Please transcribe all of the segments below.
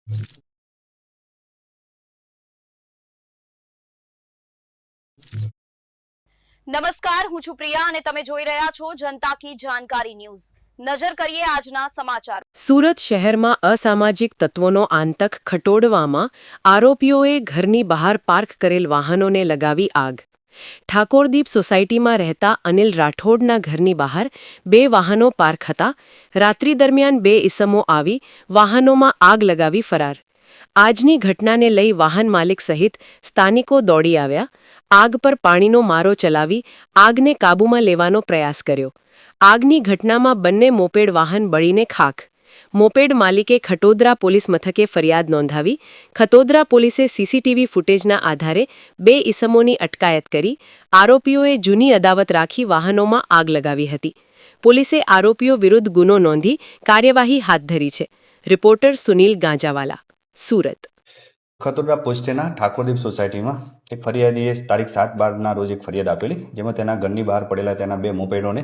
નમસ્કાર, હું છું પ્રિયા અને તમે જોઈ રહ્યા છો જનતા કી જાણકારી ન્યૂઝ। નજર કરીએ આજના સમાચાર। સુરત શહેરમાં અસામાજિક તત્વોનો આતંક ખટોડવામાં આરોપીઓએ ઘરની બહાર પાર્ક કરેલ વાહનોને લગાવી આગ। ઠાકોરદીપ સોસાયટીમાં રહેતા અનિલ રાઠોડના ઘરની બહાર 2 વાહનો પાર્ક હતા। રાત્રિ દરમિયાન 2 ઈસમો આવી વાહનોમાં આગ લગાવી ફરાર। આજની ઘટનાને લઈ વાહન માલિક સહિત સ્થાનિકો દોડી આવ્યા। આગ પર પાણીનો મારો ચલાવી આગને કાબૂમાં લેવાનો પ્રયાસ કર્યો। આગની ઘટનામાં બંને મોપેડ વાહન બળીને ખાખ। મોપેડ માલિકે ખટોદરા પોલીસ મથકે ફરિયાદ નોંધાવી। ખટોદરા પોલીસે સીસીટીવી ફૂટેજના આધારે 2 ઈસમોની અટકાયત કરી। આરોપીઓએ જૂની અદાવત રાખી વાહનોમાં આગ લગાવી હતી। પોલીસે આરોપીઓ વિરુદ્ધ ગુનો નોંધી કાર્યવાહી હાથ ધરી છે। રિપોર્ટર સુનિલ ગાંજાવાલા, સુરત। ખતોદરા પોસ્ટેના ઠાકોરદીપ સોસાયટીમાં એક ફરિયાદીએ તારીખ 7/12ના રોજ એક ફરિયાદ આપેલી, જેમાં તેના ઘરની બહાર પડેલા તેના 2 મોપેડોને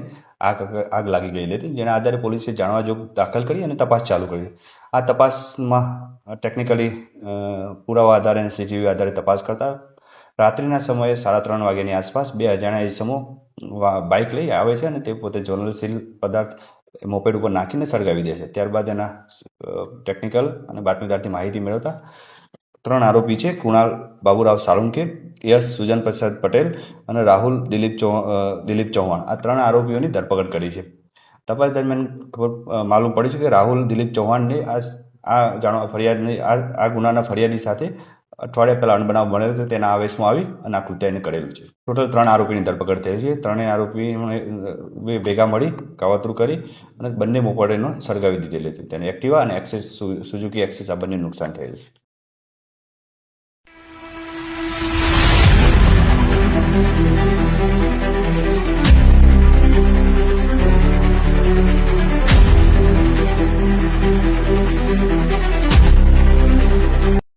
આગ લાગી ગયેલી હતી, જેના આધારે પોલીસે જાણવાજોગ દાખલ કરી અને તપાસ ચાલુ કરી। આ તપાસમાં ટેકનિકલી પુરાવા આધારે અને સીસીટીવી આધારે તપાસ કરતા રાત્રિના સમયે 3:30 વાગ્યાની આસપાસ 2 અજાણ્યા ઇસમો બાઇક લઈ આવે છે અને તે પોતે જ્વલનશીલ પદાર્થ મોપેડ ઉપર નાખીને સળગાવી દે છે। ત્યારબાદ એના ટેકનિકલ અને બાતમીદારથી માહિતી મેળવતા 3 આરોપી છે, કુણાલ બાબુરાવ સાળુંકે, યશ સુજન પ્રસાદ પટેલ અને રાહુલ દિલીપ ચૌહાણ, આ 3 આરોપીઓની ધરપકડ કરી છે। તપાસ દરમિયાન માલુમ પડ્યું છે કે રાહુલ દિલીપ ચૌહાણને આ ગુનાના ફરિયાદી સાથે અઠવાડિયા પહેલા અણબનાવ બનેલો હતો, તેના આવેશમાં આવી અને આ કૃત્યને કરેલું છે। ટોટલ 3 આરોપીની ધરપકડ થઈ છે। 3 આરોપીઓને ભેગા મળી કાવતરું કરી અને બંને મોપેડોને સળગાવી દીધેલી હતી। તેને એક્ટિવા અને સુઝુકી એક્સેસ આ બંને નુકસાન થયેલ છે।